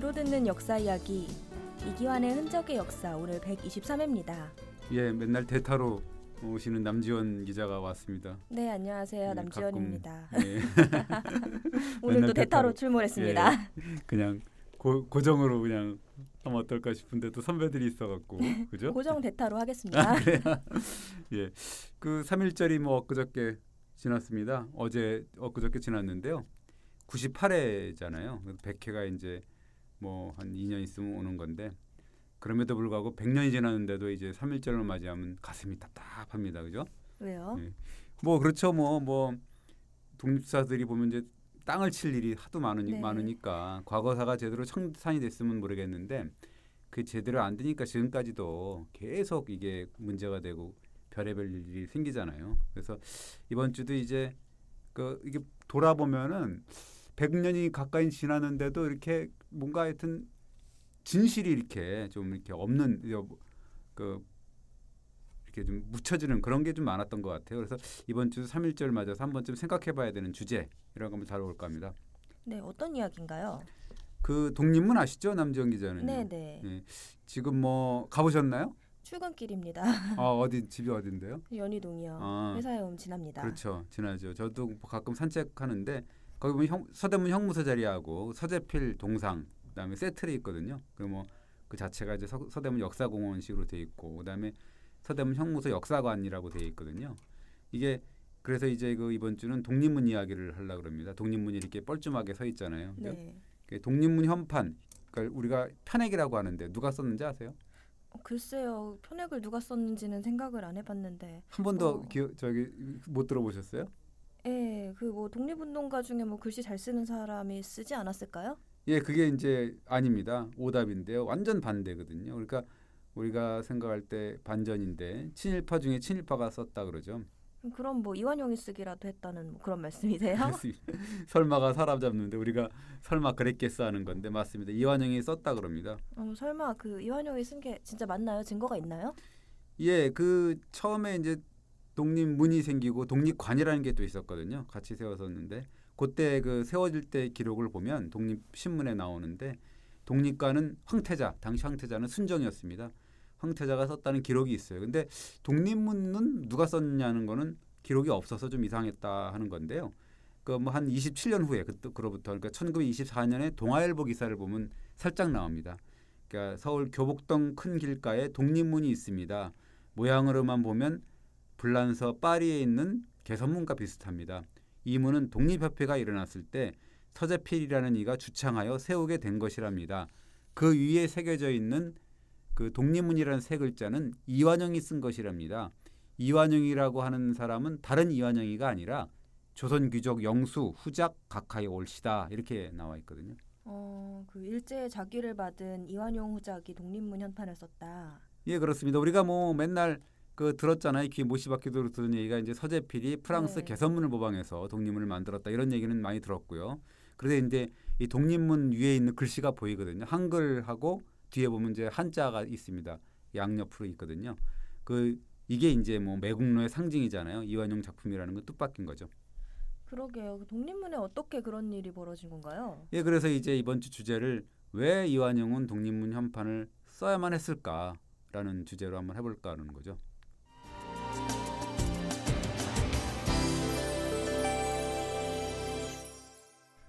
귀로 듣는 역사 이야기 이기환의 흔적의 역사 오늘 123회입니다. 예, 맨날 대타로 오시는 남지원 기자가 왔습니다. 네, 안녕하세요. 남지원입니다. 예. 오늘도 대타로 출몰했습니다. 예, 그냥 고정으로 그냥 하면 어떨까 싶은데 또 선배들이 있어갖고 그죠? 고정 대타로 하겠습니다. 예, 그 3.1절이 뭐 엊그저께 지났습니다. 엊그저께 지났는데요. 98회잖아요. 100회가 이제 뭐 한 2년 있으면 오는 건데 그럼에도 불구하고 100년이 지났는데도 이제 3.1절을 맞이하면 가슴이 답답합니다. 그죠? 왜요? 예. 뭐 그렇죠. 뭐 독립사들이 보면 이제 땅을 칠 일이 하도 많으니까 과거사가 제대로 청산이 됐으면 모르겠는데 그 제대로 안 되니까 지금까지도 계속 이게 문제가 되고 별의별 일이 생기잖아요. 그래서 이번 주도 이제 이게 돌아보면은 100년이 가까이 지났는데도 이렇게 뭔가 하여튼 진실이 이렇게 좀 이렇게 없는 이렇게 좀 묻혀지는 그런 게 좀 많았던 것 같아요. 그래서 이번 주 3.1절 맞아서 한 번쯤 생각해봐야 되는 주제 이런 거 한번 다뤄볼까 합니다. 네, 어떤 이야기인가요? 그 독립문 아시죠, 남지원 기자는? 네네. 네. 지금 뭐 가보셨나요? 출근길입니다. 집이 어딘데요? 연희동이요. 회사에 오면 지납니다. 그렇죠, 지나죠. 저도 가끔 산책하는데 거기 보면 서대문 형무소 자리하고 서재필 동상 그다음에 세트를 있거든요. 그리고 그 자체가 이제 서대문 역사공원식으로 돼 있고 그다음에 서대문 형무소 역사관이라고 돼 있거든요. 이게 그래서 이제 이번 주는 독립문 이야기를 하려고 합니다. 독립문이 이렇게 뻘쭘하게 서 있잖아요. 네. 독립문 현판, 그러니까 우리가 편액이라고 하는데 누가 썼는지 아세요? 글쎄요. 편액을 누가 썼는지는 생각을 안 해봤는데 한 번도 못 들어보셨어요? 예, 독립운동가 중에 글씨 잘 쓰는 사람이 쓰지 않았을까요? 예, 그게 이제 아닙니다. 오답인데요. 완전 반대거든요. 그러니까 우리가 생각할 때 반전인데 친일파 중에 친일파가 썼다 그러죠. 그럼 이완용이 쓰기라도 했다는 그런 말씀이세요? 설마가 사람 잡는데 우리가 설마 그랬겠어 하는 건데 맞습니다. 이완용이 썼다 그럽니다. 설마 이완용이 쓴 게 진짜 맞나요? 증거가 있나요? 예, 처음에 이제 독립문이 생기고 독립관이라는 게 또 있었거든요. 같이 세웠었는데 그때 세워질 때 기록을 보면 독립신문에 나오는데 독립관은 당시 황태자는 순정이었습니다. 황태자가 썼다는 기록이 있어요. 근데 독립문은 누가 썼냐는 거는 기록이 없어서 좀 이상했다 하는 건데요. 한 27년 후에 그로부터 그러니까 1924년에 동아일보 기사를 보면 살짝 나옵니다. 그러니까 서울 교복동 큰 길가에 독립문이 있습니다. 모양으로만 보면 불란서 파리에 있는 개선문과 비슷합니다. 이 문은 독립협회가 일어났을 때 서재필이라는 이가 주창하여 세우게 된 것이랍니다. 그 위에 새겨져 있는 그 독립문이라는 세 글자는 이완용이 쓴 것이랍니다. 이완용이라고 하는 사람은 다른 이완용이가 아니라 조선 귀족 영수 후작 각하의 올시다 이렇게 나와 있거든요. 일제의 자기를 받은 이완용 후작이 독립문 현판을 썼다. 예, 그렇습니다. 우리가 맨날 들었잖아요. 귀 못시박히도록 듣는 얘기가 이제 서재필이 프랑스 개선문을 모방해서 독립문을 만들었다 이런 얘기는 많이 들었고요. 그런데 이제 이 독립문 위에 있는 글씨가 보이거든요. 한글하고 뒤에 보면 이제 한자가 있습니다. 양옆으로 있거든요. 이게 이제 매국노의 상징이잖아요. 이완용 작품이라는 건 뜻밖인 거죠. 그러게요. 독립문에 어떻게 그런 일이 벌어진 건가요? 예, 그래서 이제 이번 주 주제를 왜 이완용은 독립문 현판을 써야만 했을까라는 주제로 한번 해볼까 하는 거죠.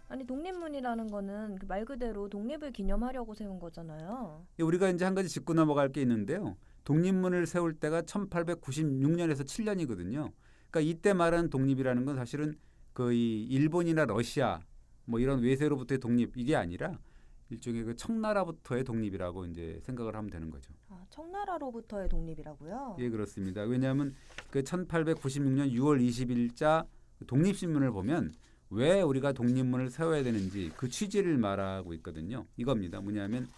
아니 독립문이라는 거는 말 그대로 독립을 기념하려고 세운 거잖아요. 예, 우리가 이제 한 가지 짚고 넘어갈 게 있는데요. 독립문을 세울 때가 1896년에서 7년이거든요. 그러니까 이때 말하는 독립이라는 건 사실은 이 일본이나 러시아 이런 외세로부터의 독립 이게 아니라 일종의 청나라부터의 독립이라고 이제 생각을 하면 되는 거죠. 청나라로부터의 독립이라고요? 예, 그렇습니다. 왜냐하면 1896년 6월 20일자 독립신문을 보면 왜 우리가 독립문을 세워야 되는지 그 취지를 말하고 있거든요. 이겁니다. 뭐냐면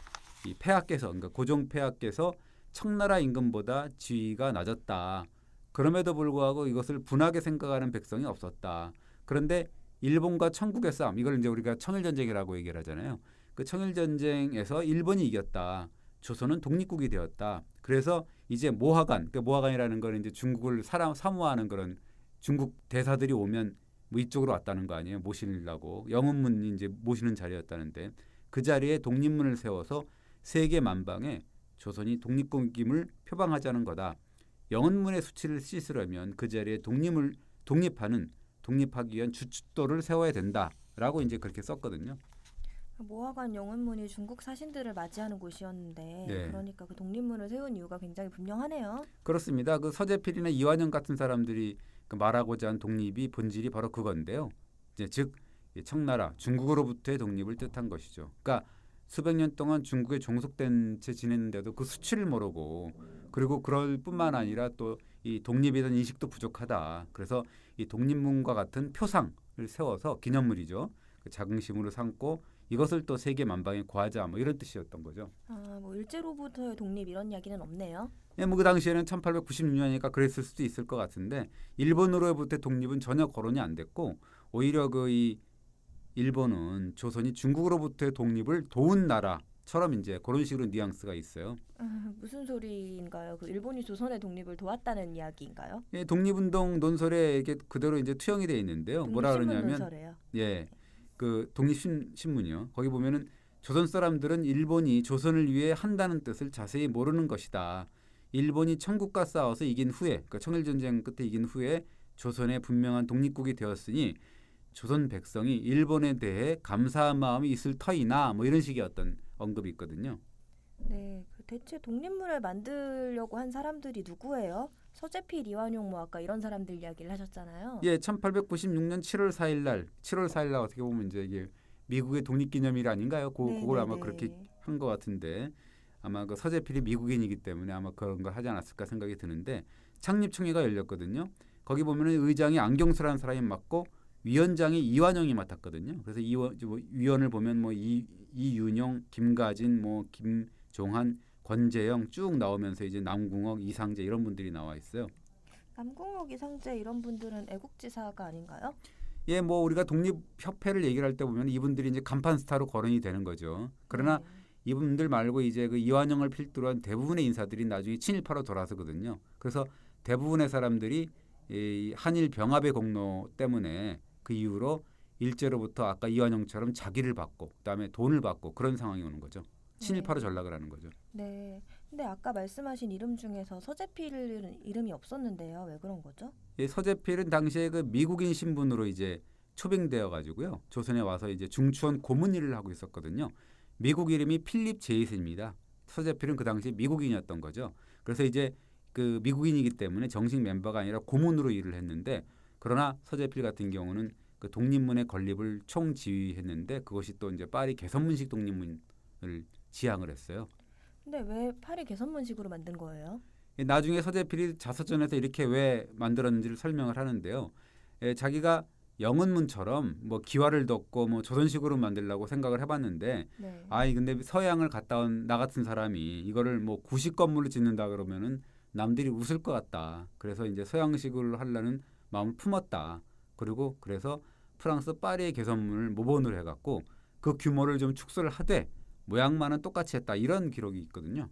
이 폐하께서 그러니까 고종 폐하께서 청나라 임금보다 지위가 낮았다. 그럼에도 불구하고 이것을 분하게 생각하는 백성이 없었다. 그런데 일본과 청국의 싸움 이걸 이제 우리가 청일전쟁이라고 얘기를 하잖아요. 그 청일전쟁에서 일본이 이겼다. 조선은 독립국이 되었다. 그래서 이제 모하관, 모하관이라는 건 이제 중국을 사모하는 그런 중국 대사들이 오면 이쪽으로 왔다는 거 아니에요. 모시려고 영은문이 이제 모시는 자리였다는데 그 자리에 독립문을 세워서 세계 만방에 조선이 독립국임을 표방하자는 거다. 영은문의 수치를 씻으려면 그 자리에 독립하기 위한 주춧돌을 세워야 된다라고 이제 그렇게 썼거든요. 모화관 영은문이 중국 사신들을 맞이하는 곳이었는데 네. 그러니까 그 독립문을 세운 이유가 굉장히 분명하네요. 그렇습니다. 그 서재필이나 이완영 같은 사람들이 그 말하고자 한 독립이 본질이 바로 그건데요. 이제 즉 청나라 중국으로부터의 독립을 뜻한 것이죠. 그러니까 수백 년 동안 중국에 종속된 채 지냈는데도 그 수치를 모르고 그리고 그럴 뿐만 아니라 또 이 독립에 대한 인식도 부족하다. 그래서 이 독립문과 같은 표상을 세워서 기념물이죠. 그 자긍심으로 삼고 이것을 또 세계 만방에 구하자 뭐 이런 뜻이었던 거죠. 뭐 일제로부터의 독립 이런 이야기는 없네요. 예, 뭐 그 당시에는 1896년이니까 그랬을 수도 있을 것 같은데 일본으로부터의 독립은 전혀 거론이 안 됐고 오히려 그 이 일본은 조선이 중국으로부터의 독립을 도운 나라처럼 이제 그런 식으로 뉘앙스가 있어요. 무슨 소리인가요? 그 일본이 조선의 독립을 도왔다는 이야기인가요? 예, 독립운동 논설에 이게 그대로 이제 투영이 되어 있는데요. 뭐라 독립신문 그러냐면 논설이에요. 예, 그 독립신문이요. 거기 보면은 조선 사람들은 일본이 조선을 위해 한다는 뜻을 자세히 모르는 것이다. 일본이 청국과 싸워서 이긴 후에, 그러니까 청일전쟁 끝에 이긴 후에 조선의 분명한 독립국이 되었으니 조선 백성이 일본에 대해 감사한 마음이 있을 터이나 뭐 이런 식의 어떤 언급이 있거든요. 네, 그 대체 독립문을 만들려고 한 사람들이 누구예요? 서재필, 이완용 뭐 아까 이런 사람들 이야기를 하셨잖아요. 예, 1896년 7월 4일 날 어떻게 보면 이제 이게 미국의 독립기념일 아닌가요? 그걸 아마 그렇게 한 것 같은데 아마 그 서재필이 미국인이기 때문에 아마 그런 걸 하지 않았을까 생각이 드는데 창립총회가 열렸거든요. 거기 보면은 의장이 안경수라는 사람이 맡고 위원장이 이완용이 맡았거든요. 그래서 위원을 보면 뭐 이윤용, 김가진, 뭐 김종한, 권재영 쭉 나오면서 이제 남궁옥, 이상재 이런 분들이 나와 있어요. 남궁옥, 이상재 이런 분들은 애국지사가 아닌가요? 예, 뭐 우리가 독립협회를 얘기를 할 때 보면 이분들이 이제 간판 스타로 거론이 되는 거죠. 그러나 네. 이분들 말고 이제 그 이완용을 필두로 한 대부분의 인사들이 나중에 친일파로 돌아서거든요. 그래서 대부분의 사람들이 이 한일 병합의 공로 때문에 그 이후로 일제로부터 아까 이완용처럼 자기를 받고 그다음에 돈을 받고 그런 상황이 오는 거죠. 친일파로 전락을 하는 거죠. 네. 근데 아까 말씀하신 이름 중에서 서재필 이름이 없었는데요. 왜 그런 거죠? 예, 서재필은 당시에 그 미국인 신분으로 이제 초빙되어 가지고요. 조선에 와서 이제 중추원 고문 일을 하고 있었거든요. 미국 이름이 필립 제이스입니다. 서재필은 그 당시에 미국인이었던 거죠. 그래서 이제 그 미국인이기 때문에 정식 멤버가 아니라 고문으로 일을 했는데 그러나 서재필 같은 경우는 그 독립문의 건립을 총지휘했는데 그것이 또 이제 파리 개선문식 독립문을 지향을 했어요. 근데 왜 파리 개선문식으로 만든 거예요? 나중에 서재필이 자서전에서 이렇게 왜 만들었는지를 설명을 하는데요. 자기가 영은문처럼 뭐 기와를 덮고 뭐 조선식으로 만들려고 생각을 해봤는데 네. 근데 서양을 갔다 온 나 같은 사람이 이거를 뭐 구식 건물을 짓는다 그러면은 남들이 웃을 것 같다. 그래서 이제 서양식으로 하려는 마음을 품었다. 그리고 그래서 프랑스 파리의 개선문을 모본으로 해갖고 그 규모를 좀 축소를 하되 모양만은 똑같이 했다. 이런 기록이 있거든요.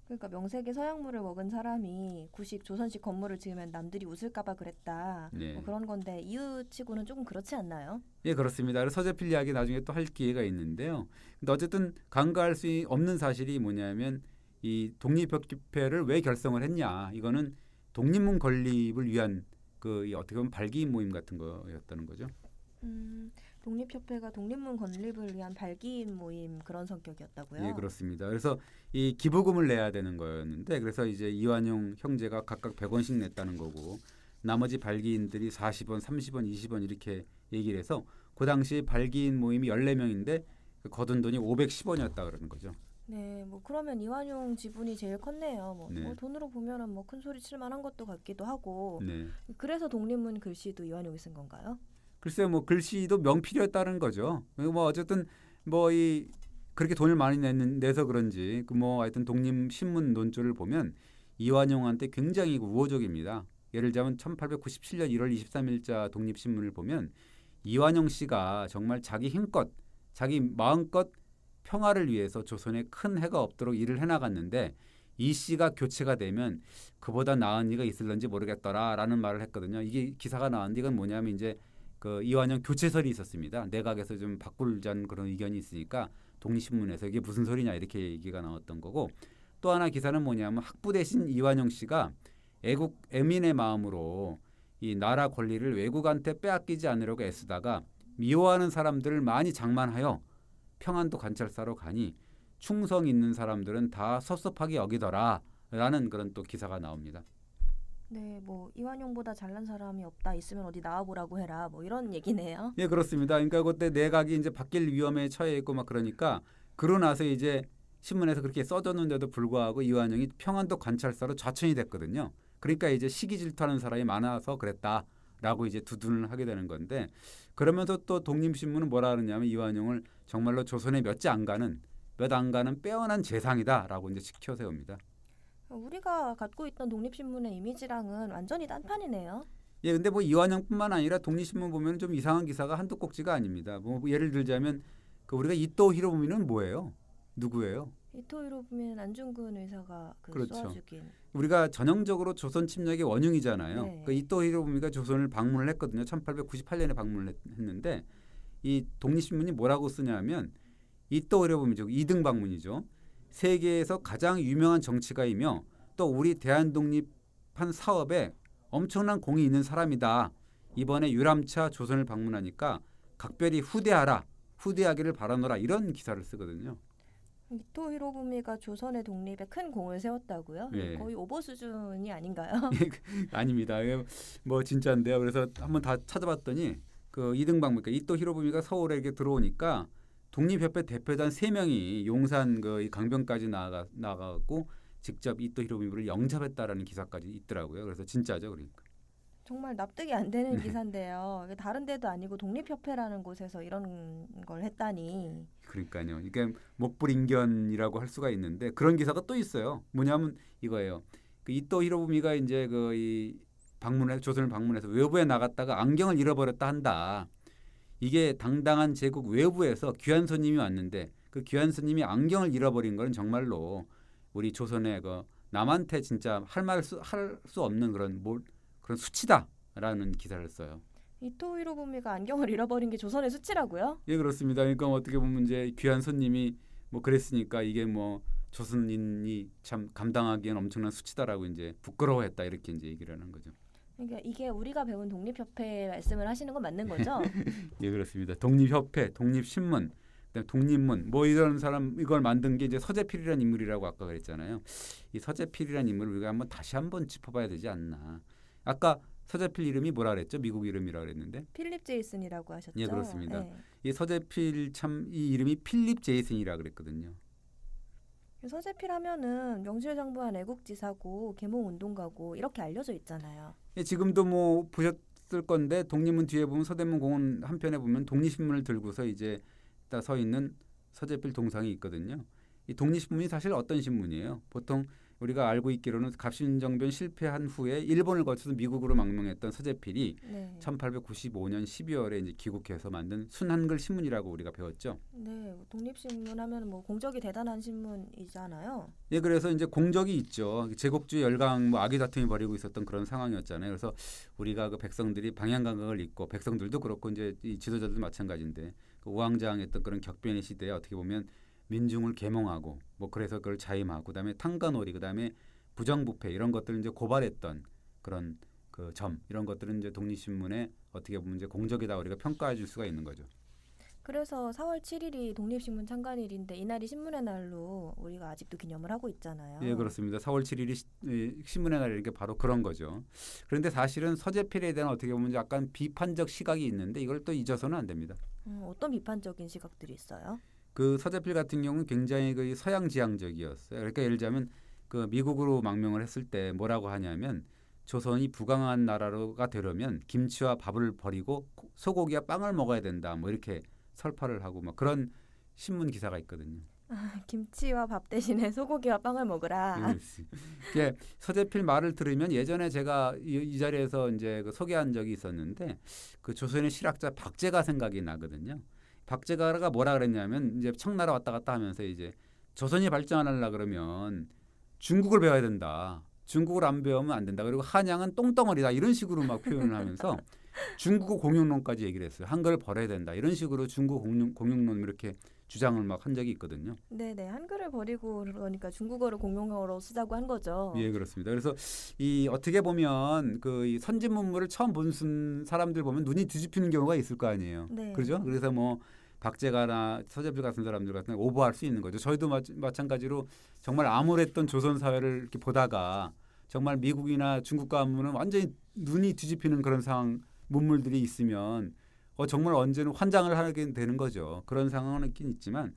그러니까 명색의 서양물을 먹은 사람이 구식 조선식 건물을 지으면 남들이 웃을까봐 그랬다. 네. 뭐 그런 건데 이유치고는 조금 그렇지 않나요? 예, 그렇습니다. 그래서 서재필 이야기 나중에 또 할 기회가 있는데요. 근데 어쨌든 간과할 수 없는 사실이 뭐냐면 이 독립협회를 왜 결성을 했냐. 이거는 독립문 건립을 위한 그 어떻게 보면 발기인 모임 같은 거였다는 거죠. 독립협회가 독립문 건립을 위한 발기인 모임 그런 성격이었다고요? 예, 그렇습니다. 그래서 이 기부금을 내야 되는 거였는데 그래서 이제 이완용 형제가 각각 100원씩 냈다는 거고 나머지 발기인들이 40원, 30원, 20원 이렇게 얘기를 해서 그 당시 발기인 모임이 14명인데 거둔 돈이 510원이었다 그러는 거죠. 네, 뭐 그러면 이완용 지분이 제일 컸네요. 뭐, 네. 뭐 돈으로 보면은 뭐 큰 소리 칠 만한 것도 같기도 하고. 네. 그래서 독립문 글씨도 이완용이 쓴 건가요? 글쎄요, 뭐 글씨도 명필이었다는 거죠. 뭐 어쨌든 뭐 이 그렇게 돈을 많이 내서 그런지 그 뭐 하여튼 독립신문 논조를 보면 이완용한테 굉장히 우호적입니다. 예를 들자면 1897년 1월 23일자 독립신문을 보면 이완용 씨가 정말 자기 힘껏 자기 마음껏 평화를 위해서 조선에 큰 해가 없도록 일을 해나갔는데 이 씨가 교체가 되면 그보다 나은 이가 있을런지 모르겠더라라는 말을 했거든요. 이게 기사가 나왔는데 이건 뭐냐면 이제 그 이완용 교체설이 있었습니다. 내각에서 좀 바꾸자는 그런 의견이 있으니까 독립신문에서 이게 무슨 소리냐 이렇게 얘기가 나왔던 거고 또 하나 기사는 뭐냐면 학부 대신 이완용 씨가 애민의 마음으로 이 나라 권리를 외국한테 빼앗기지 않으려고 애쓰다가 미워하는 사람들을 많이 장만하여 평안도 관찰사로 가니 충성 있는 사람들은 다 섭섭하게 여기더라라는 그런 또 기사가 나옵니다. 네, 뭐 이완용보다 잘난 사람이 없다. 있으면 어디 나와보라고 해라. 뭐 이런 얘기네요. 예, 그렇습니다. 그러니까 그때 내각이 이제 바뀔 위험에 처해 있고 막 그러니까 그러고 나서 이제 신문에서 그렇게 써줬는데도 불구하고 이완용이 평안도 관찰사로 좌천이 됐거든요. 그러니까 이제 시기 질투하는 사람이 많아서 그랬다라고 이제 두둔을 하게 되는 건데 그러면서 또 독립신문은 뭐라 그러냐면 이완용을 정말로 조선에 몇 안 가는 빼어난 재상이다라고 이제 지켜 세웁니다. 우리가 갖고 있던 독립신문의 이미지랑은 완전히 딴판이네요. 예, 근데 뭐 이완용뿐만 아니라 독립신문 보면 좀 이상한 기사가 한두 꼭지가 아닙니다. 뭐 예를 들자면 그 우리가 이토 히로부미는 뭐예요? 누구예요? 이토 히로부미는 안중근 의사가 그렇죠. 쏘아 죽인. 우리가 전형적으로 조선 침략의 원흉이잖아요. 네. 그 이토 히로부미가 조선을 방문을 했거든요. 1898년에 방문을 했는데 이 독립신문이 뭐라고 쓰냐면 이토 히로부미죠. 2등 방문이죠. 세계에서 가장 유명한 정치가이며 또 우리 대한독립한 사업에 엄청난 공이 있는 사람이다. 이번에 유람차 조선을 방문하니까 각별히 후대하기를 바라노라 이런 기사를 쓰거든요. 이토 히로부미가 조선의 독립에 큰 공을 세웠다고요? 예. 거의 오보 수준이 아닌가요? 아닙니다. 뭐 진짜인데요. 그래서 한번 다 찾아봤더니 그 2등 방문, 그러니까 이토 히로부미가 서울에 이렇게 들어오니까 독립협회 대표단 3명이 용산 그 강변까지 나가고 직접 이토 히로부미를 영접했다라는 기사까지 있더라고요. 그래서 진짜죠, 그러니까. 정말 납득이 안 되는 기사인데요. 이게 다른 데도 아니고 독립협회라는 곳에서 이런 걸 했다니. 그러니까요. 이게 목불인견이라고 할 수가 있는데 그런 기사가 또 있어요. 뭐냐면 이거예요. 그 이토 히로부미가 이제 그 이 조선을 방문해서 외부에 나갔다가 안경을 잃어버렸다 한다. 이게 당당한 제국 외부에서 귀한 손님이 왔는데 그 귀한 손님이 안경을 잃어버린 건 정말로 우리 조선의 그 남한테 진짜 할 수 없는 그런 수치다라는 기사를 써요. 이토 히로부미가 안경을 잃어버린 게 조선의 수치라고요? 예, 그렇습니다. 그러니까 어떻게 보면 이제 귀한 손님이 뭐 그랬으니까 이게 뭐 조선인이 참 감당하기엔 엄청난 수치다라고 이제 부끄러워했다 이렇게 이제 얘기를 하는 거죠. 그러니까 이게 우리가 배운 독립협회 말씀을 하시는 건 맞는 거죠? 예, 그렇습니다. 독립협회, 독립신문, 그다음에 독립문 뭐 이런 사람 이걸 만든 게 이제 서재필이라는 인물이라고 아까 그랬잖아요. 이 서재필이라는 인물을 우리가 다시 한번 짚어봐야 되지 않나. 아까 서재필 이름이 뭐라 그랬죠? 미국 이름이라 그랬는데. 필립 제이슨이라고 하셨죠? 예, 그렇습니다. 네. 이 서재필 참 이 이름이 필립 제이슨이라 그랬거든요. 서재필 하면은 명실상부한 애국지사고 개몽운동가고 이렇게 알려져 있잖아요. 예, 지금도 뭐 보셨을 건데 독립문 뒤에 보면 서대문 공원 한편에 보면 독립신문을 들고서 이제 딱 서 있는 서재필 동상이 있거든요. 이 독립신문이 사실 어떤 신문이에요? 보통 우리가 알고 있기로는 갑신정변 실패한 후에 일본을 거쳐서 미국으로 망명했던 서재필이 네. 1895년 12월에 이제 귀국해서 만든 순한글 신문이라고 우리가 배웠죠. 네, 독립신문 하면 뭐 공적이 대단한 신문이잖아요. 예, 그래서 이제 공적이 있죠. 제국주의 열강 뭐 악의 다툼이 벌이고 있었던 그런 상황이었잖아요. 그래서 우리가 그 백성들이 방향 감각을 잃고 백성들도 그렇고 이제 이 지도자들도 마찬가지인데 그 우왕좌왕했던 그런 격변의 시대에 어떻게 보면 민중을 계몽하고 뭐 그래서 그걸 자임하고 그다음에 탕간오리 그다음에 부정부패 이런 것들을 이제 고발했던 그런 그 점 이런 것들은 이제 독립신문에 어떻게 보면 이제 공적이다 우리가 평가해 줄 수가 있는 거죠. 그래서 4월 7일이 독립신문 창간일인데 이날이 신문의 날로 우리가 아직도 기념을 하고 있잖아요. 예, 그렇습니다. 4월 7일이 신문의 날이니까 바로 그런 거죠. 그런데 사실은 서재필에 대한 어떻게 보면 약간 비판적 시각이 있는데 이걸 또 잊어서는 안 됩니다. 어떤 비판적인 시각들이 있어요? 그 서재필 같은 경우는 굉장히 그 서양 지향적이었어요. 그러니까 예를 들자면 그 미국으로 망명을 했을 때 뭐라고 하냐면 조선이 부강한 나라가 되려면 김치와 밥을 버리고 소고기와 빵을 먹어야 된다. 뭐 이렇게 설파를 하고 막 그런 신문 기사가 있거든요. 김치와 밥 대신에 소고기와 빵을 먹으라. 이게 서재필 말을 들으면 예전에 제가 이 자리에서 이제 그 소개한 적이 있었는데 그 조선의 실학자 박제가 생각이 나거든요. 박제가가 뭐라 그랬냐면 이제 청나라 왔다 갔다 하면서 이제 조선이 발전하려 그러면 중국을 배워야 된다. 중국을 안 배우면 안 된다. 그리고 한양은 똥덩어리다. 이런 식으로 막 표현을 하면서 중국어 공용론까지 얘기를 했어요. 한글을 버려야 된다. 이런 식으로 중국어 공용론 이렇게 주장을 막 한 적이 있거든요. 네네. 한글을 버리고 그러니까 중국어를 공용어로 쓰자고 한 거죠. 예, 그렇습니다. 그래서 이 어떻게 보면 이 선진 문물을 처음 본 사람들 보면 눈이 뒤집히는 경우가 있을 거 아니에요. 네. 그렇죠? 그래서 뭐 박제가나 서재필 같은 사람들 같은 오버할 수 있는 거죠. 저희도 마찬가지로 정말 암울했던 조선 사회를 이렇게 보다가 정말 미국이나 중국 가문은 완전히 눈이 뒤집히는 그런 상황 문물들이 있으면 정말 언제는 환장을 하게 되는 거죠. 그런 상황은 있긴 있지만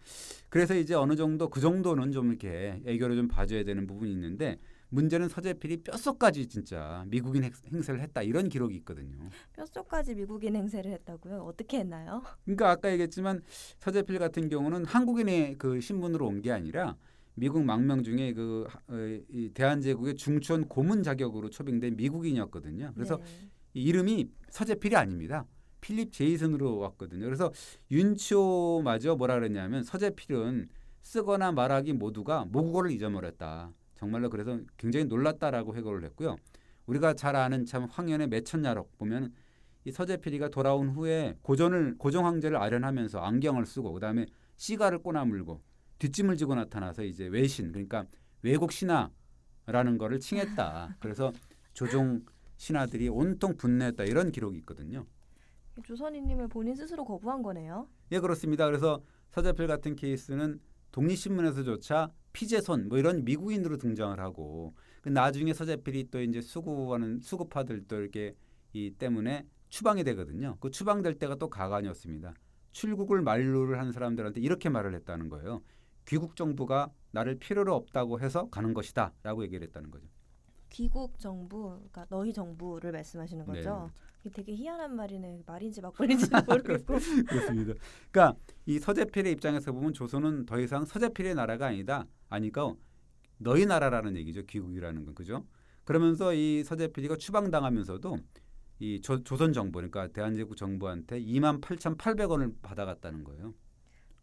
그래서 이제 어느 정도 그 정도는 좀 이렇게 애교를 좀 봐줘야 되는 부분이 있는데 문제는 서재필이 뼛속까지 진짜 미국인 행세를 했다 이런 기록이 있거든요. 뼛속까지 미국인 행세를 했다고요? 어떻게 했나요? 그러니까 아까 얘기했지만 서재필 같은 경우는 한국인의 그 신분으로 온 게 아니라 미국 망명 중에 이 대한제국의 중추원 고문 자격으로 초빙된 미국인이었거든요. 그래서 네. 이 이름이 서재필이 아닙니다. 필립 제이슨으로 왔거든요. 그래서 윤치호마저 뭐라 그랬냐면 서재필은 쓰거나 말하기 모두가 모국어를 잊어버렸다. 정말로 그래서 굉장히 놀랐다라고 해고를 했고요. 우리가 잘 아는 참 황현의 매천야록 보면 이 서재필이가 돌아온 후에 고종 황제를 아련하면서 안경을 쓰고 그다음에 시가를 꼬나물고 뒷짐을 지고 나타나서 이제 외신 그러니까 외국 신하라는 거를 칭했다. 그래서 조종 신하들이 온통 분노했다 이런 기록이 있거든요. 조선인님을 본인 스스로 거부한 거네요. 예, 그렇습니다. 그래서 서재필 같은 케이스는 독립신문에서조차 피제손 뭐 이런 미국인으로 등장을 하고 나중에 서재필이 또 이제 수구하는 수구파들 또 이렇게 이 때문에 추방이 되거든요. 그 추방될 때가 또 가관이었습니다. 출국을 만류를 한 사람들한테 이렇게 말을 했다는 거예요. 귀국 정부가 나를 필요로 없다고 해서 가는 것이다라고 얘기를 했다는 거죠. 귀국 정부, 그러니까 너희 정부를 말씀하시는 거죠. 네. 이게 되게 희한한 말이네. 말인지 막걸리인지도 모르겠고. 그렇습니다. 그러니까 이 서재필의 입장에서 보면 조선은 더 이상 서재필의 나라가 아니다. 아니까 너희 나라라는 얘기죠. 귀국이라는 건 그죠? 그러면서 이 서재필이가 추방당하면서도 이 조선 정부 그러니까 대한제국 정부한테 28,800원을 받아갔다는 거예요.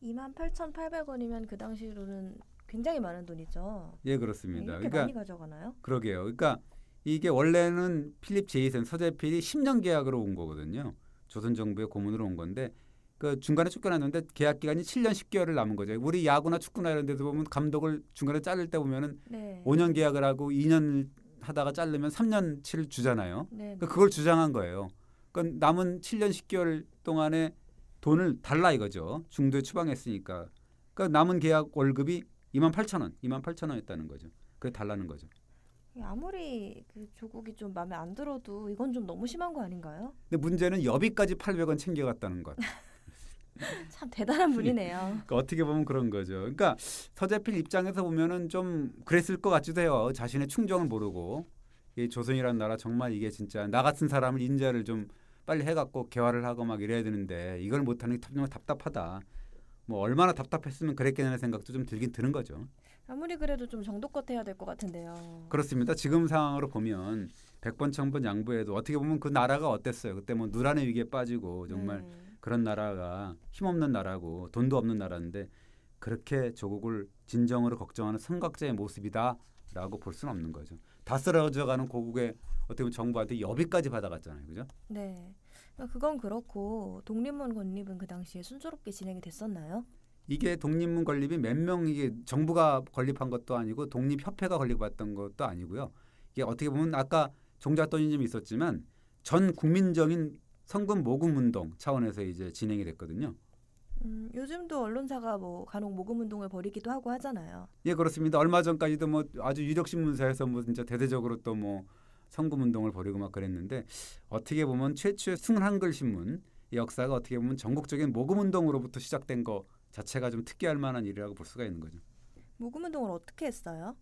28,800원이면 그 당시로는 굉장히 많은 돈이죠. 예, 그렇습니다. 이렇게 많이 가져가나요? 그러게요. 그러니까 이게 원래는 필립 제이슨 서재필이 10년 계약으로 온 거거든요. 조선 정부의 고문으로 온 건데 그 중간에 쫓겨났는데 계약 기간이 7년 10개월을 남은 거죠. 우리 야구나 축구나 이런 데서 보면 감독을 중간에 자를 때 보면은 네. 5년 계약을 하고 2년 하다가 자르면 3년치를 주잖아요. 네. 그러니까 그걸 주장한 거예요. 그러니까 남은 7년 10개월 동안에 돈을 달라 이거죠. 중도에 추방했으니까. 그러니까 남은 계약 월급이 28,000원이었다는 거죠. 그래 달라는 거죠. 아무리 그 조국이 좀 마음에 안 들어도 이건 좀 너무 심한 거 아닌가요? 근데 문제는 여비까지 800원 챙겨갔다는 것. 참 대단한 분이네요. 그러니까 어떻게 보면 그런 거죠. 그러니까 서재필 입장에서 보면은 좀 그랬을 것 같기도 해요. 자신의 충정을 모르고 이 조선이라는 나라 정말 이게 진짜 나 같은 사람을 인재를 좀 빨리 해갖고 개화를 하고 막 이래야 되는데 이걸 못하는 게 정말 답답하다. 뭐 얼마나 답답했으면 그랬겠냐는 생각도 좀 들긴 드는 거죠. 아무리 그래도 좀 정도껏 해야 될 것 같은데요. 그렇습니다. 지금 상황으로 보면 100번 1000번 양보해도 어떻게 보면 그 나라가 어땠어요. 그때 뭐 누란의 위기에 빠지고 정말 그런 나라가 힘없는 나라고 돈도 없는 나라인데 그렇게 조국을 진정으로 걱정하는 삼각자의 모습이다라고 볼 수는 없는 거죠. 다 쓰러져가는 고국의 어떻게 보면 정부한테 여비까지 받아갔잖아요. 그죠? 네. 그건 그렇고 독립문 건립은 그 당시에 순조롭게 진행이 됐었나요? 이게 독립문 건립이 몇 명 이게 정부가 건립한 것도 아니고 독립협회가 건립했던 것도 아니고요. 이게 어떻게 보면 아까 종잣돈이 좀 있었지만 전 국민적인 성금 모금 운동 차원에서 이제 진행이 됐거든요. 요즘도 언론사가 뭐 간혹 모금 운동을 벌이기도 하고 하잖아요. 예, 그렇습니다. 얼마 전까지도 뭐 아주 유력 신문사에서 뭐 진짜 대대적으로 또 뭐 성금 운동을 벌이고 막 그랬는데 어떻게 보면 최초의 승한글 신문 역사가 어떻게 보면 전국적인 모금 운동으로부터 시작된 거 자체가 좀 특이할 만한 일이라고 볼 수가 있는 거죠. 모금 운동을 어떻게 했어요?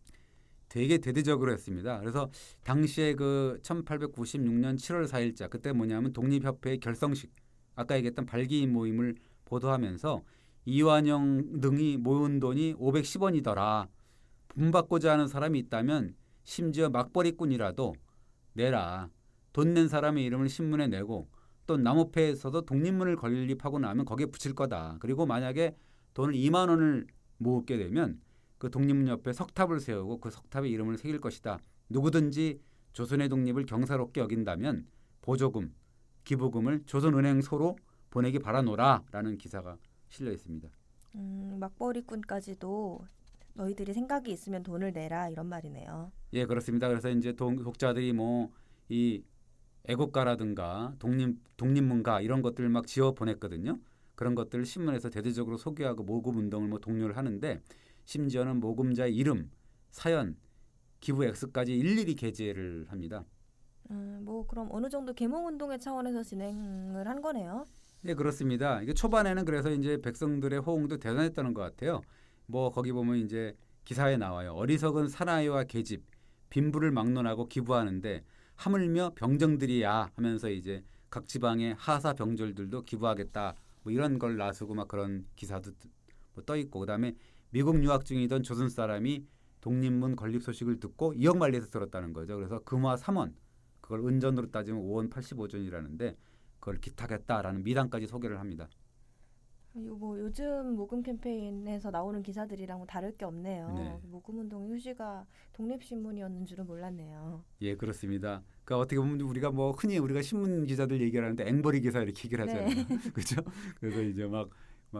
되게 대대적으로 했습니다. 그래서 당시에 그 1896년 7월 4일자 그때 뭐냐면 독립협회의 결성식 아까 얘기했던 발기인 모임을 보도하면서 이완영 등이 모은 돈이 510원이더라. 본받고자 하는 사람이 있다면 심지어 막벌이꾼이라도 내라. 돈 낸 사람의 이름을 신문에 내고 또 남우패에서도 독립문을 건립하고 나면 거기에 붙일 거다. 그리고 만약에 돈을 2만 원을 모으게 되면 그 독립문 옆에 석탑을 세우고 그 석탑에 이름을 새길 것이다. 누구든지 조선의 독립을 경사롭게 여긴다면 보조금, 기부금을 조선은행소로 보내기 바라노라라는 기사가 실려 있습니다. 맞벌이꾼까지도 너희들이 생각이 있으면 돈을 내라 이런 말이네요. 예, 그렇습니다. 그래서 이제 독자들이 뭐 이 애국가라든가 독립문가 이런 것들 막 지어 보냈거든요. 그런 것들을 신문에서 대대적으로 소개하고 모금 운동을 뭐 독려를 하는데 심지어는 모금자의 이름, 사연, 기부 액수까지 일일이 게재를 합니다. 뭐 그럼 어느 정도 계몽 운동의 차원에서 진행을 한 거네요. 네, 그렇습니다. 이게 초반에는 그래서 이제 백성들의 호응도 대단했다는 것 같아요. 뭐 거기 보면 이제 기사에 나와요. 어리석은 사나이와 계집, 빈부를 막론하고 기부하는데 하물며 병정들이야 하면서 이제 각 지방의 하사 병졸들도 기부하겠다. 뭐 이런 걸 나서고 막 그런 기사도 뭐 떠 있고 그다음에 미국 유학 중이던 조선 사람이 독립문 건립 소식을 듣고 2억 말리에서 들었다는 거죠. 그래서 금화 3원, 그걸 은전으로 따지면 5원 85전이라는데 그걸 기탁했다라는 미담까지 소개를 합니다. 뭐 요즘 모금 캠페인에서 나오는 기사들이랑 뭐 다를 게 없네요. 네. 모금 운동 휴지가 독립신문이었는 줄은 몰랐네요. 예, 그렇습니다. 그러니까 어떻게 보면 우리가 뭐 흔히 우리가 신문 기자들 얘기하는데 앵벌이 기사 이렇게 얘기를 하잖아요. 네. 그렇죠? 그래서 이제 막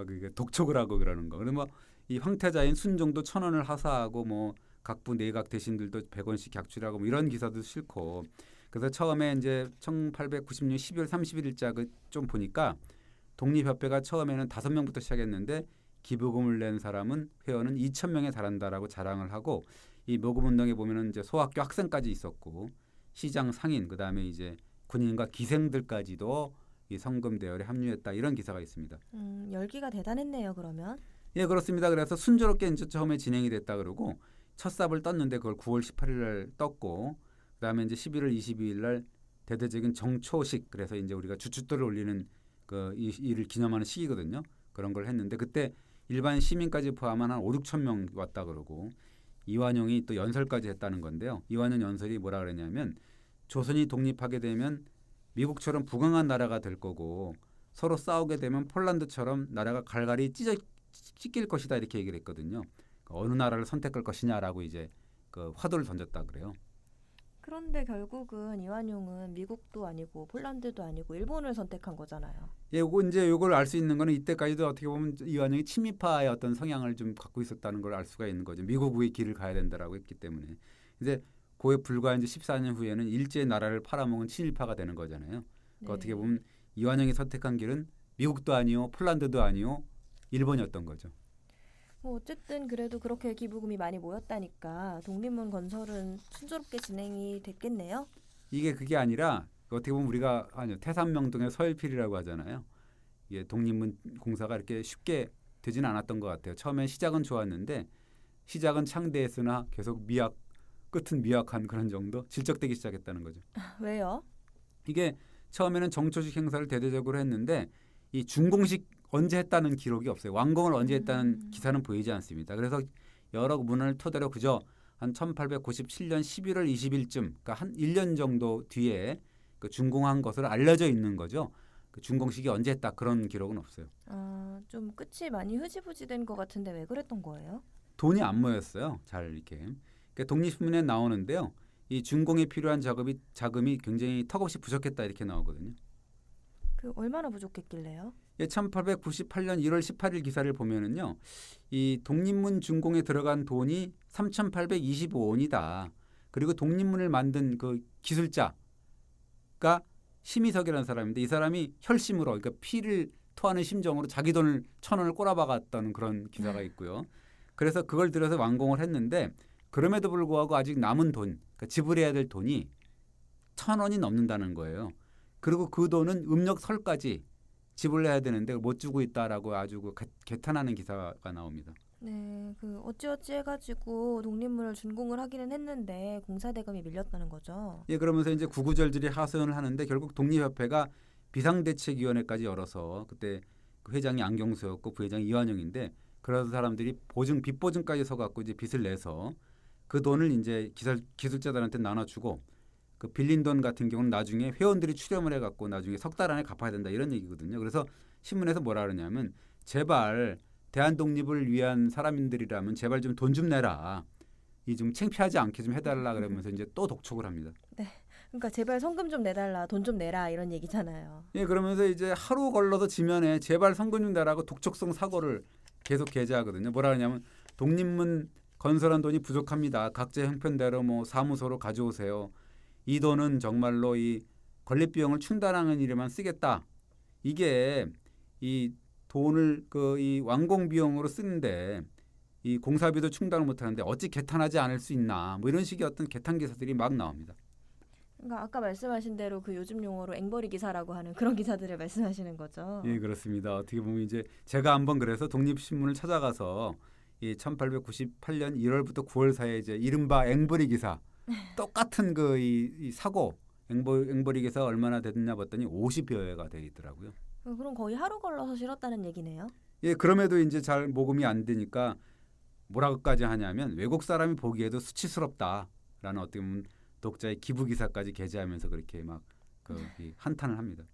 이게 독촉을 하고 그러는 거. 그리고 뭐이 황태자인 순종도 1,000원을 하사하고 뭐 각부 내각 대신들도 100원씩 객출하고 뭐 이런 기사도 싫고. 그래서 처음에 이제 1896년 12월 31일자 그 좀 보니까 독립협회가 처음에는 5명부터 시작했는데 기부금을 낸 사람은 회원은 2,000명에 달한다라고 자랑을 하고 이 모금 운동에 보면은 이제 소학교 학생까지 있었고 시장 상인 그다음에 이제 군인과 기생들까지도 이 성금 대열에 합류했다 이런 기사가 있습니다. 열기가 대단했네요. 그러면. 예, 그렇습니다. 그래서 순조롭게 이제 처음에 진행이 됐다 그러고 첫 삽을 떴는데 그걸 9월 18일 날 떴고 그다음에 이제 11월 22일 날 대대적인 정초식 그래서 이제 우리가 주춧돌을 올리는 그 이를 기념하는 시기거든요. 그런 걸 했는데 그때 일반 시민까지 포함한 한 5, 6천 명 왔다 그러고 이완용이 또 연설까지 했다는 건데요. 이완용 연설이 뭐라 그랬냐면 조선이 독립하게 되면 미국처럼 부강한 나라가 될 거고 서로 싸우게 되면 폴란드처럼 나라가 갈갈이 찢길 것이다 이렇게 얘기를 했거든요. 어느 나라를 선택할 것이냐라고 이제 그 화두를 던졌다 그래요. 그런데 결국은 이완용은 미국도 아니고 폴란드도 아니고 일본을 선택한 거잖아요. 예, 요걸 알 수 있는 거는 이때까지도 어떻게 보면 이완용이 친미파의 어떤 성향을 좀 갖고 있었다는 걸 알 수가 있는 거죠. 미국의 길을 가야 된다라고 했기 때문에. 이제 그에 불과 이제 14년 후에는 일제의 나라를 팔아먹은 친일파가 되는 거잖아요. 그러니까 어떻게 보면 이완용이 선택한 길은 미국도 아니요, 폴란드도 아니요, 일본이었던 거죠. 뭐 어쨌든 그래도 그렇게 기부금이 많이 모였다니까 독립문 건설은 순조롭게 진행이 됐겠네요. 이게 그게 아니라 어떻게 보면 우리가 태산명동의 서일필이라고 하잖아요. 이게 독립문 공사가 이렇게 쉽게 되지는 않았던 것 같아요. 처음에 시작은 좋았는데 시작은 창대했으나 계속 끝은 미약한 그런 정도 질적되기 시작했다는 거죠. 왜요? 이게 처음에는 정초식 행사를 대대적으로 했는데 이 준공식 언제 했다는 기록이 없어요. 완공을 언제 했다는 기사는 보이지 않습니다. 그래서 여러 문헌을 토대로 그저 한 1897년 11월 20일쯤 그러니까 한 1년 정도 뒤에 그 준공한 것으로 알려져 있는 거죠. 그 준공식이 언제 했다 그런 기록은 없어요. 좀 끝이 많이 흐지부지된 것 같은데 왜 그랬던 거예요? 돈이 안 모였어요. 잘 이렇게. 그러니까 독립신문에 나오는데요. 이 준공에 필요한 자금이 굉장히 턱없이 부족했다 이렇게 나오거든요. 그 얼마나 부족했길래요? 1898년 1월 18일 기사를 보면은요. 이 독립문 준공에 들어간 돈이 3,825원이다. 그리고 독립문을 만든 그 기술자가 심의석이라는 사람인데 이 사람이 혈심으로 그러니까 피를 토하는 심정으로 자기 돈을 1,000원을 꼬라박았다는 그런 기사가 있고요. 그래서 그걸 들여서 완공을 했는데 그럼에도 불구하고 아직 남은 돈, 그러니까 지불해야 될 돈이 1,000원이 넘는다는 거예요. 그리고 그 돈은 음력설까지 지불해야 되는데 못 주고 있다라고 아주 개탄하는 기사가 나옵니다. 네, 그 어찌어찌 해가지고 독립문을 준공을 하기는 했는데 공사 대금이 밀렸다는 거죠. 예, 그러면서 이제 구구절절히 하소연을 하는데 결국 독립협회가 비상대책위원회까지 열어서 그때 그 회장이 안경수였고 부회장이 이완용인데 그런 사람들이 빚보증까지 서갖고 이제 빚을 내서 그 돈을 이제 기술자들한테 나눠주고 그 빌린 돈 같은 경우는 나중에 회원들이 출연을 해갖고 나중에 석 달 안에 갚아야 된다 이런 얘기거든요. 그래서 신문에서 뭐라 그러냐면 제발 대한 독립을 위한 사람들이라면 제발 좀 돈 좀 내라. 이 좀 창피하지 않게 좀 해달라 그러면서 이제 또 독촉을 합니다. 네, 그러니까 제발 성금 좀 내달라, 돈 좀 내라 이런 얘기잖아요. 예, 그러면서 이제 하루 걸러서 지면에 제발 성금 좀 내라고 독촉성 사고를 계속 게재하거든요. 뭐라 그러냐면 독립문 건설한 돈이 부족합니다. 각자 형편대로 뭐 사무소로 가져오세요. 이 돈은 정말로 이 건립 비용을 충당하는 일에만 쓰겠다. 이게 이 돈을 그 이 완공 비용으로 쓰는데 이 공사비도 충당을 못 하는데 어찌 개탄하지 않을 수 있나. 뭐 이런 식의 어떤 개탄 기사들이 막 나옵니다. 그러니까 아까 말씀하신 대로 그 요즘 용어로 앵벌이 기사라고 하는 그런 기사들을 말씀하시는 거죠. 예, 그렇습니다. 어떻게 보면 이제 제가 한번 그래서 독립신문을 찾아가서 이 1898년 1월부터 9월 사이에 이제 이른바 앵벌이 기사 똑같은 그 이 사고 앵벌이 기사 얼마나 됐냐 봤더니 50여 회가 돼 있더라고요. 그럼 거의 하루 걸러서 실었다는 얘기네요. 예, 그럼에도 이제 잘 모금이 안 되니까 뭐라고까지 하냐면 외국 사람이 보기에도 수치스럽다라는 어떻게 보면 독자의 기부 기사까지 게재하면서 그렇게 막 그 한탄을 합니다.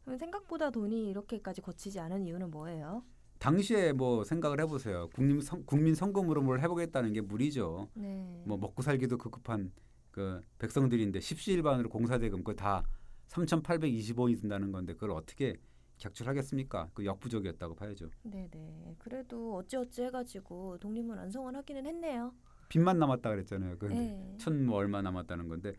그럼 생각보다 돈이 이렇게까지 거치지 않은 이유는 뭐예요? 당시에 뭐 생각을 해보세요. 국민 성금으로 뭘 해보겠다는 게 무리죠. 네. 뭐 먹고 살기도 급급한 그 백성들인데 십시일반으로 공사대금 그거 다 3,820원이 든다는 건데 그걸 어떻게 객출하겠습니까? 그 역부족이었다고 봐야죠. 네네. 그래도 어찌어찌 해가지고 독립문 완성을 하기는 했네요. 빚만 남았다 그랬잖아요. 그 네. 뭐 얼마 남았다는 건데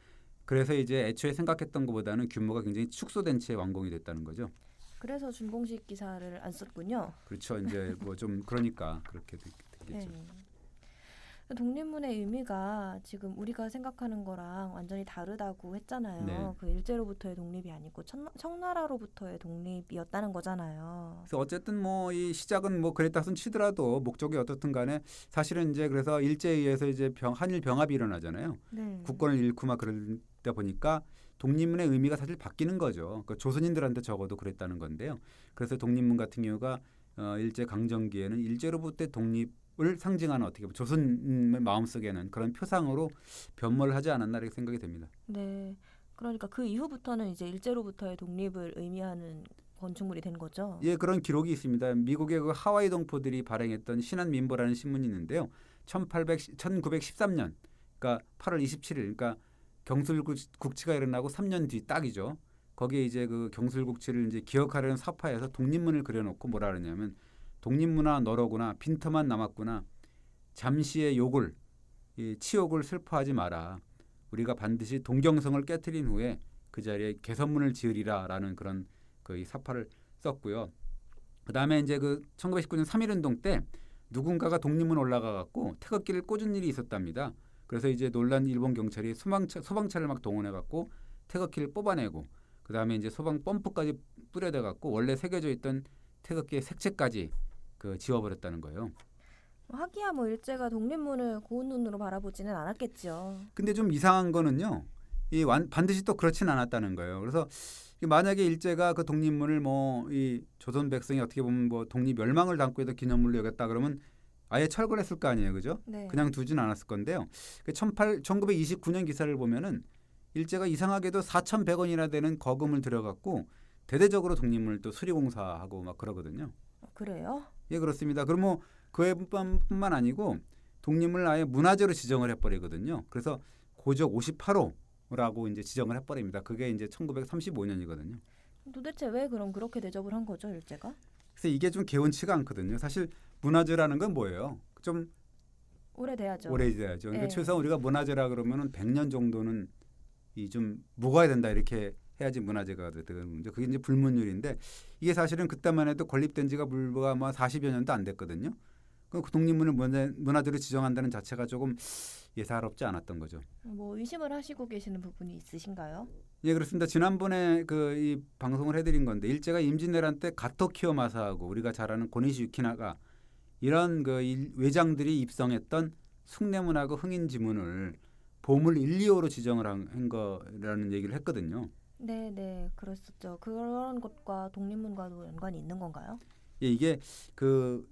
그래서 이제 애초에 생각했던 것보다는 규모가 굉장히 축소된 채 완공이 됐다는 거죠. 그래서 준공식 기사를 안 썼군요. 그렇죠. 이제 뭐 좀 그러니까 그렇게 됐겠죠. 네. 독립문의 의미가 지금 우리가 생각하는 거랑 완전히 다르다고 했잖아요. 네. 그 일제로부터의 독립이 아니고 청나라로부터의 독립이었다는 거잖아요. 그래서 어쨌든 뭐 이 시작은 뭐 그랬다 손 치더라도 목적이 어떻든 간에 사실은 이제 그래서 일제에 의해서 이제 한일 병합이 일어나잖아요. 네. 국권을 잃고 막 그러다 보니까 독립문의 의미가 사실 바뀌는 거죠. 그 조선인들한테 적어도 그랬다는 건데요. 그래서 독립문 같은 경우가 일제 강점기에는 일제로부터의 독립을 상징하는 어떻게 보면 조선인의 마음속에는 그런 표상으로 변모를 하지 않았나 이렇게 생각이 됩니다. 네. 그러니까 그 이후부터는 이제 일제로부터의 독립을 의미하는 건축물이 된 거죠. 예, 그런 기록이 있습니다. 미국의 그 하와이 동포들이 발행했던 신한민보라는 신문이 있는데요. 1913년, 그러니까 8월 27일, 그러니까 경술국치가 일어나고 3년 뒤 딱이죠. 거기에 이제 그 경술국치를 이제 기억하려는 사파에서 독립문을 그려놓고 뭐라 그러냐면 독립문화 너로구나 빈터만 남았구나 잠시의 욕을 이 치욕을 슬퍼하지 마라. 우리가 반드시 동경성을 깨트린 후에 그 자리에 개선문을 지으리라라는 그런 그 이 사파를 썼고요. 그다음에 이제 그 1919년 3.1운동 때 누군가가 독립문 올라가 갖고 태극기를 꽂은 일이 있었답니다. 그래서 이제 놀란 일본 경찰이 소방차를 막 동원해 갖고 태극기를 뽑아내고 그다음에 이제 소방 펌프까지 뿌려대 갖고 원래 새겨져 있던 태극기의 색채까지 그 지워버렸다는 거예요. 하기야 뭐 일제가 독립문을 고운 눈으로 바라보지는 않았겠죠. 근데 좀 이상한 거는요. 반드시 또 그렇진 않았다는 거예요. 그래서 만약에 일제가 그 독립문을 뭐 이 조선 백성이 어떻게 보면 뭐 독립 멸망을 담고 해도 기념물로 여겼다 그러면 아예 철거했을 거 아니에요, 그죠? 네. 그냥 두진 않았을 건데요. 1929년 기사를 보면은 일제가 이상하게도 4,100원이나 되는 거금을 들여갖고 대대적으로 독립문을 또 수리공사하고 막 그러거든요. 그래요? 예, 그렇습니다. 그럼 뭐 그뿐만 아니고 독립문을 아예 문화재로 지정을 해버리거든요. 그래서 고적 58호라고 이제 지정을 해버립니다. 그게 이제 1935년이거든요. 도대체 왜 그럼 그렇게 대접을 한 거죠, 일제가? 그래서 이게 좀 개운치가 않거든요. 사실 문화재라는 건 뭐예요? 좀 오래돼야죠. 오래돼야죠. 그러니까 예. 최소한 우리가 문화재라 그러면은 100년 정도는 이 좀 묵어야 된다 이렇게 해야지 문화재가 되거든요. 그게 이제 불문율인데 이게 사실은 그때만 해도 건립된 지가 불과 뭐 40여 년도 안 됐거든요. 그 독립문을 문화재로 지정한다는 자체가 조금 예사롭지 않았던 거죠. 뭐 의심을 하시고 계시는 부분이 있으신가요? 예, 그렇습니다. 지난번에 그 이 방송을 해드린 건데 일제가 임진왜란 때 가토키오 마사하고 우리가 잘 아는 고니시 유키나가 이런 그 외장들이 입성했던 숭례문하고 흥인지문을 보물 1, 2호로 지정을 한 거라는 얘기를 했거든요. 네, 그랬었죠. 그런 것과 독립문과도 연관이 있는 건가요? 예, 이게 그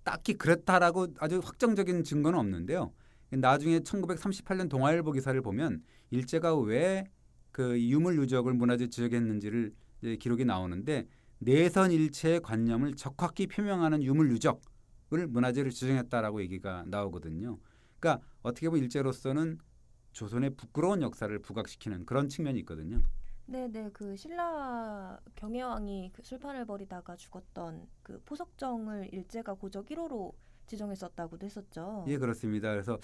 딱히 그렇다라고 아주 확정적인 증거는 없는데요. 나중에 1938년 동아일보 기사를 보면 일제가 왜 그 유물 유적을 문화재 지정했는지를 이제 기록이 나오는데 내선 일체의 관념을 적확히 표명하는 유물 유적을 문화재로 지정했다라고 얘기가 나오거든요. 그러니까 어떻게 보면 일제로서는 조선의 부끄러운 역사를 부각시키는 그런 측면이 있거든요. 네네, 그 신라 경혜왕이 그 술판을 벌이다가 죽었던 그 포석정을 일제가 고적 1호로 지정했었다고도 했었죠. 예, 그렇습니다. 그래서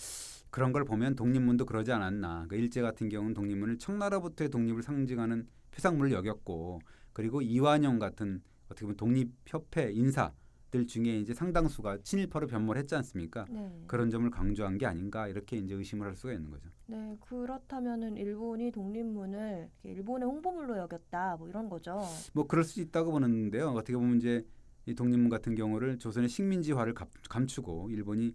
그런 걸 보면 독립문도 그러지 않았나. 그 일제 같은 경우는 독립문을 청나라부터의 독립을 상징하는 표상물을 여겼고, 그리고 이완용 같은 어떻게 보면 독립협회 인사들 중에 이제 상당수가 친일파로 변모를 했지 않습니까? 네. 그런 점을 강조한 게 아닌가 이렇게 이제 의심을 할 수가 있는 거죠. 네, 그렇다면은 일본이 독립문을 일본의 홍보물로 여겼다, 뭐 이런 거죠. 뭐 그럴 수 있다고 보는데요. 어떻게 보면 이제 이 독립문 같은 경우를 조선의 식민지화를 감추고 일본이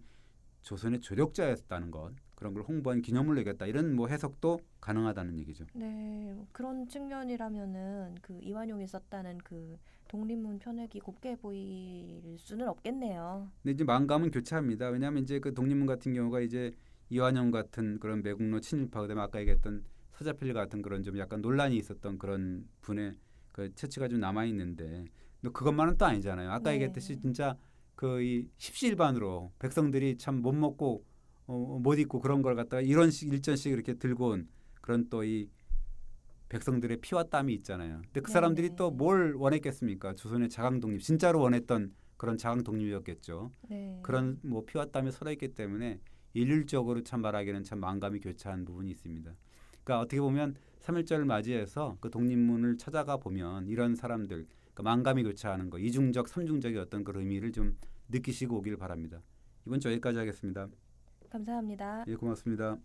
조선의 조력자였다는 것, 그런 걸 홍보한 기념물로 여겼다, 이런 뭐 해석도 가능하다는 얘기죠. 네, 그런 측면이라면은 그 이완용이 썼다는 그 독립문 표내기 곱게 보일 수는 없겠네요. 근데 이제 만감은 교차합니다. 왜냐하면 이제 그 독립문 같은 경우가 이제 이완용 같은 그런 매국노 친일파, 그다음에 아까 얘기했던 서자필 같은 그런 좀 약간 논란이 있었던 그런 분의 그 채취가 좀 남아 있는데, 또 그것만은 또 아니잖아요. 아까 네. 얘기했듯이 진짜 그 이 십시일반으로 백성들이 참 못 먹고 못 입고 그런 걸 갖다가 이런 식 일전씩 이렇게 들고 온 그런 또 이 백성들의 피와 땀이 있잖아요. 근데 그 사람들이 네네. 또 뭘 원했겠습니까? 조선의 자강 독립, 진짜로 원했던 그런 자강 독립이었겠죠. 네. 그런 뭐 피와 땀이 쏟아있기 때문에 일률적으로 참 말하기는 참 만감이 교차한 부분이 있습니다. 그러니까 어떻게 보면 3.1절을 맞이해서 그 독립문을 찾아가 보면 이런 사람들, 그러니까 만감이 교차하는 거, 이중적, 삼중적의 어떤 그런 의미를 좀 느끼시고 오길 바랍니다. 이번 주 여기까지 하겠습니다. 감사합니다. 예, 고맙습니다.